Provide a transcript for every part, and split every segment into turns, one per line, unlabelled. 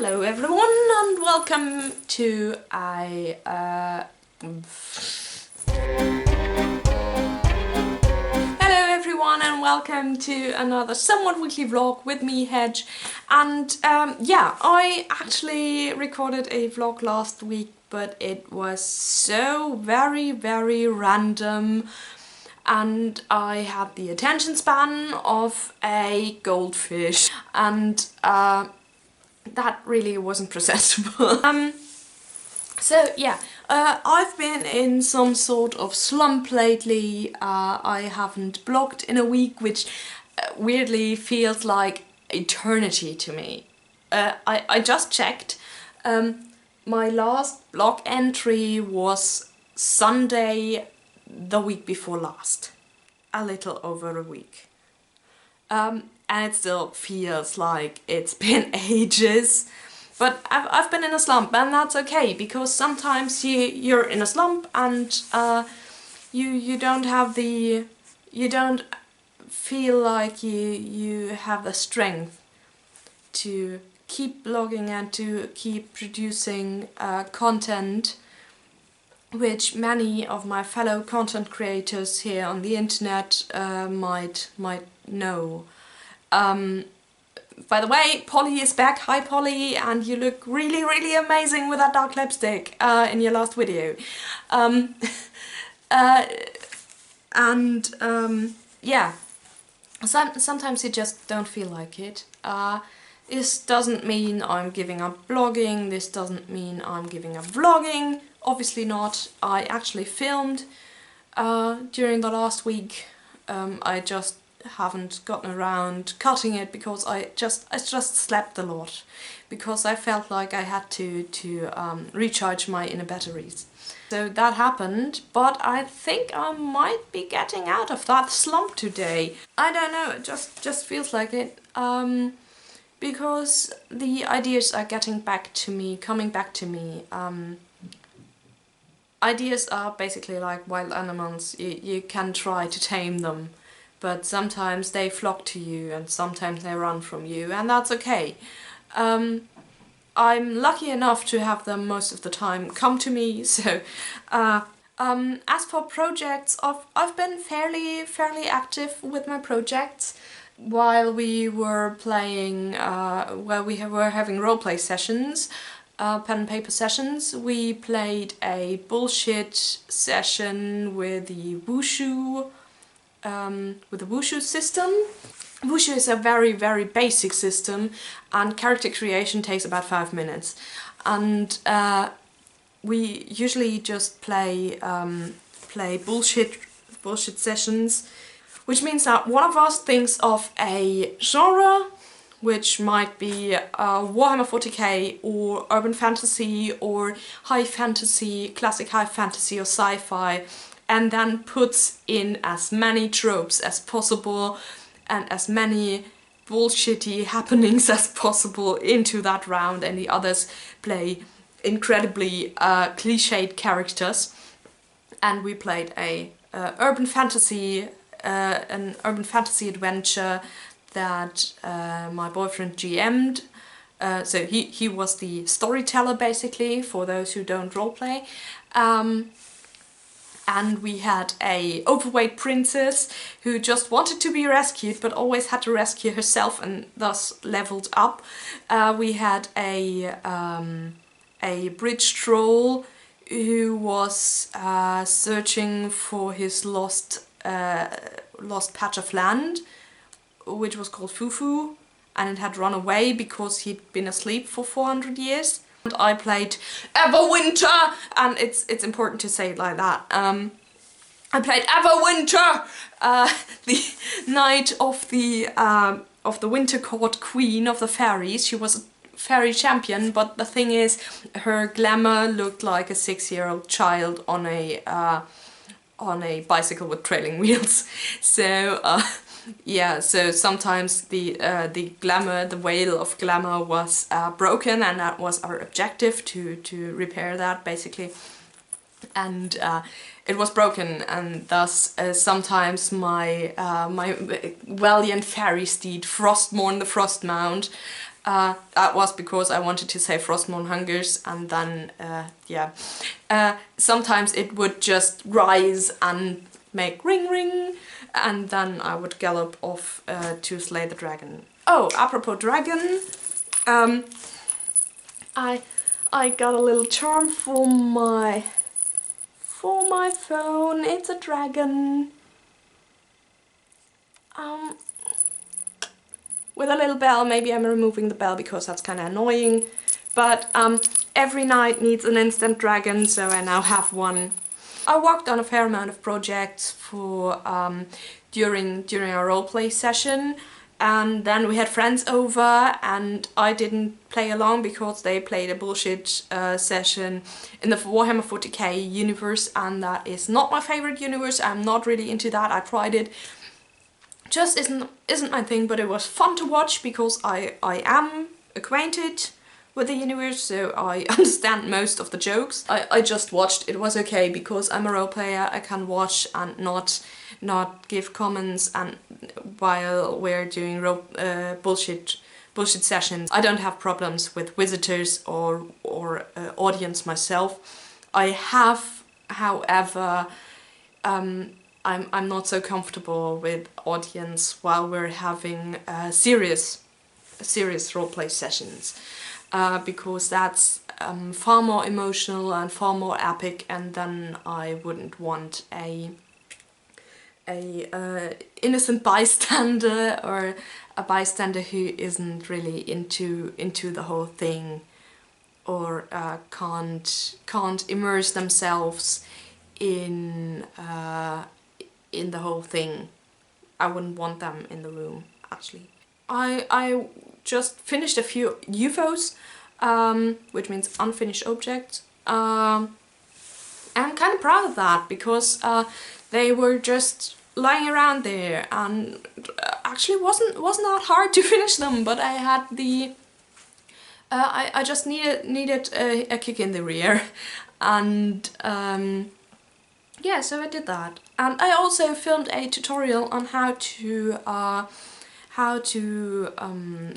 Hello everyone and welcome to another somewhat weekly vlog with me, Hedge. And yeah, I actually recorded a vlog last week, but it was so very random and I had the attention span of a goldfish, and that really wasn't processable. So yeah, I've been in some sort of slump lately. I haven't blogged in a week, which weirdly feels like eternity to me. I just checked. My last blog entry was Sunday the week before last. A little over a week. And it still feels like it's been ages. But I've been in a slump, and that's okay, because sometimes you're in a slump and you don't feel like you have the strength to keep blogging and to keep producing content, which many of my fellow content creators here on the internet might know. By the way, Polly is back. Hi Polly, and you look really amazing with that dark lipstick in your last video. Yeah, sometimes you just don't feel like it. This doesn't mean I'm giving up blogging, this doesn't mean I'm giving up vlogging, obviously not. I actually filmed during the last week. I just haven't gotten around cutting it because I just slept a lot, because I felt like I had to recharge my inner batteries. So that happened, but I think I might be getting out of that slump today. I don't know, it just feels like it, because the ideas are coming back to me. Ideas are basically like wild animals. You can try to tame them, but sometimes they flock to you and sometimes they run from you, and that's okay. I'm lucky enough to have them most of the time come to me, so as for projects, I've been fairly active with my projects. While we were playing, we were having roleplay sessions, pen and paper sessions, we played a bullshit session with the Wushu system. Wushu is a very basic system, and character creation takes about 5 minutes. And we usually just play bullshit sessions, which means that one of us thinks of a genre, which might be Warhammer 40k or urban fantasy or high fantasy, classic high fantasy or sci-fi, and then puts in as many tropes as possible and as many bullshitty happenings as possible into that round, and the others play incredibly cliched characters. And we played an urban fantasy adventure that my boyfriend GM'd. So he was the storyteller, basically, for those who don't roleplay. And we had a overweight princess who just wanted to be rescued but always had to rescue herself and thus leveled up. We had a bridge troll who was searching for his lost patch of land, which was called Fufu, and it had run away because he'd been asleep for 400 years. And I played Everwinter, and it's important to say it like that. I played Everwinter, the knight of the Winter Court queen of the fairies. She was a fairy champion, but the thing is, her glamour looked like a 6-year-old child on a bicycle with trailing wheels. So yeah, so sometimes the glamour, the veil of glamour was broken, and that was our objective, to repair that, basically. And it was broken, and thus sometimes my valiant fairy steed Frostmourne the Frostmound That was because I wanted to say Frostmourne Hungers, and then yeah, sometimes it would just rise and make ring ring, and then I would gallop off to slay the dragon. Oh, apropos dragon, I got a little charm for my phone. It's a dragon. With a little bell. Maybe I'm removing the bell because that's kind of annoying. But every night needs an instant dragon, so I now have one. I worked on a fair amount of projects for during our roleplay session, and then we had friends over and I didn't play along because they played a bullshit session in the Warhammer 40k universe, and that is not my favorite universe. I'm not really into that. I tried it. Just isn't my thing, but it was fun to watch because I am acquainted with the universe, so I understand most of the jokes. I just watched. It was okay because I'm a role player. I can watch and not give comments, and while we're doing bullshit sessions. I don't have problems with visitors or audience myself. I have, however, I'm not so comfortable with audience while we're having serious roleplay sessions, because that's far more emotional and far more epic, and then I wouldn't want a innocent bystander or a bystander who isn't really into the whole thing, or can't immerse themselves in the whole thing. I wouldn't want them in the room, actually. I just finished a few UFOs, which means unfinished objects. I'm kind of proud of that because they were just lying around there, and actually wasn't that hard to finish them. But I had the I just needed a kick in the rear, and yeah, so I did that. And I also filmed a tutorial on how to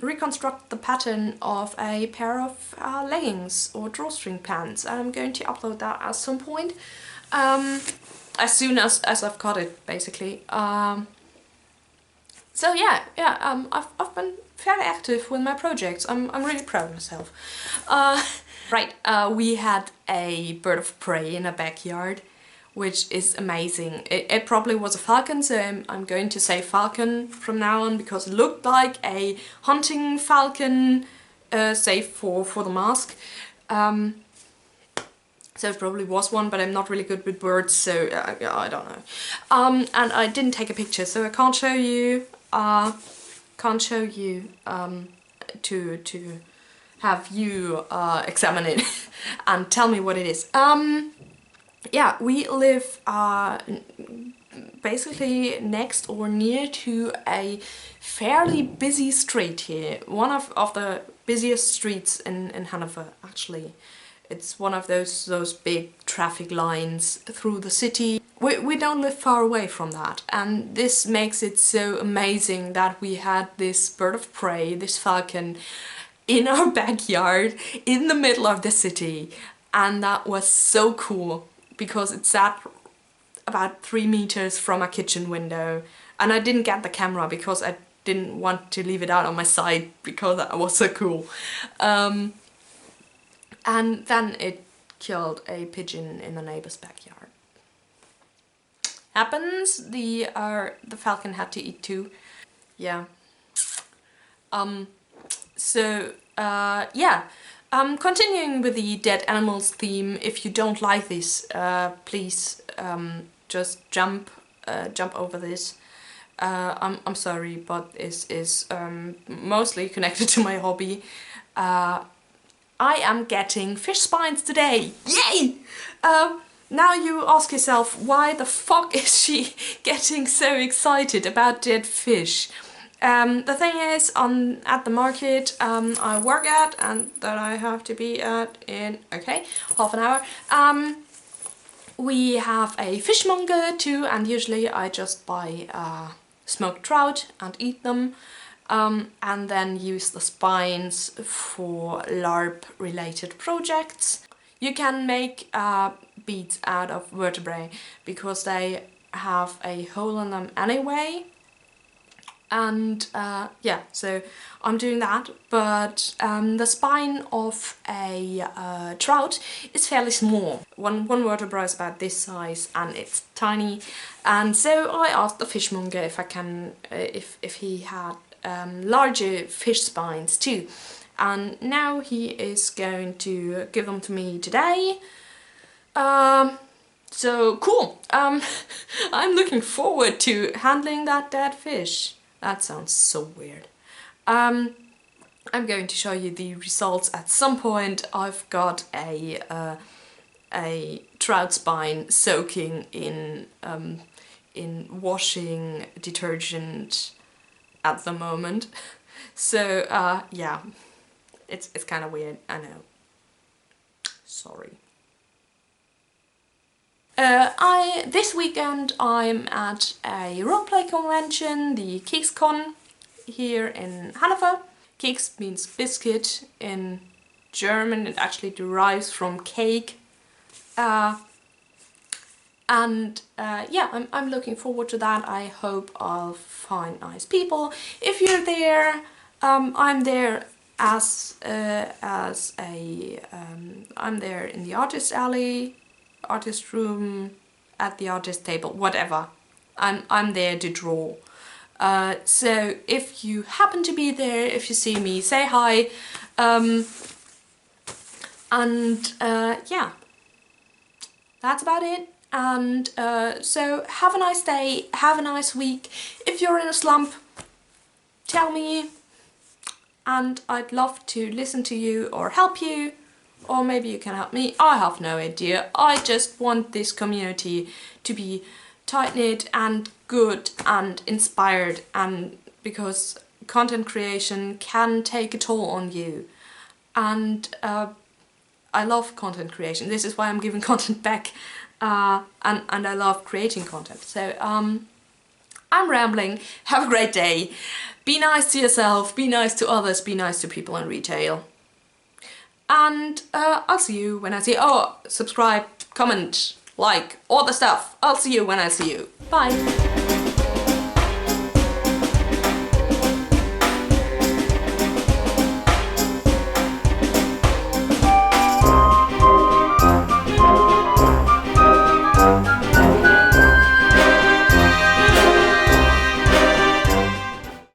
reconstruct the pattern of a pair of leggings or drawstring pants. I'm going to upload that at some point, as soon as I've got it, basically. So yeah, I've been fairly active with my projects. I'm really proud of myself. Right, we had a bird of prey in a backyard, which is amazing. It probably was a falcon, so I'm going to say falcon from now on because it looked like a hunting falcon, save for the mask. So it probably was one, but I'm not really good with birds, so I don't know. And I didn't take a picture, so I can't show you. To have you examine it and tell me what it is. Yeah, we live basically next or near to a fairly busy street here. One of the busiest streets in Hanover, actually. It's one of those big traffic lines through the city. We don't live far away from that, and this makes it so amazing that we had this bird of prey, this falcon, in our backyard in the middle of the city, and that was so cool because it sat about 3 meters from a kitchen window, and I didn't get the camera because I didn't want to leave it out on my side because that was so cool. And then it killed a pigeon in the neighbor's backyard. Happens. The falcon had to eat too. Yeah. Yeah. Continuing with the dead animals theme. If you don't like this, please just jump over this. I'm sorry, but it is mostly connected to my hobby. I am getting fish spines today! Yay! Now you ask yourself, why the fuck is she getting so excited about dead fish? The thing is, at the market I work at and that I have to be at in, okay, half an hour, we have a fishmonger too, and usually I just buy smoked trout and eat them. and then use the spines for LARP related projects. You can make beads out of vertebrae because they have a hole in them anyway. And yeah, so I'm doing that, but the spine of a trout is fairly small. One vertebra is about this size and it's tiny, and so I asked the fishmonger if I can, if he had larger fish spines too, and now he is going to give them to me today. So cool. I'm looking forward to handling that dead fish. That sounds so weird. I'm going to show you the results at some point. I've got a trout spine soaking in washing detergent at the moment. So yeah, it's kind of weird, I know. Sorry. This weekend I'm at a roleplay convention, the KeksCon, here in Hanover. Keks means biscuit in German, it actually derives from cake. Yeah, I'm looking forward to that. I hope I'll find nice people. If you're there, I'm there as I'm there in the artist alley, artist room, at the artist table, whatever. I'm there to draw. So if you happen to be there, if you see me, say hi. Yeah, that's about it. And so have a nice day, have a nice week. If you're in a slump, tell me, and I'd love to listen to you or help you. Or maybe you can help me, I have no idea. I just want this community to be tight-knit and good and inspired, and because content creation can take a toll on you. And I love content creation. This is why I'm giving content back, and I love creating content. So I'm rambling. Have a great day. Be nice to yourself, be nice to others, be nice to people in retail. And I'll see you when I see you. Oh, subscribe, comment, like, all the stuff. I'll see you when I see you. Bye.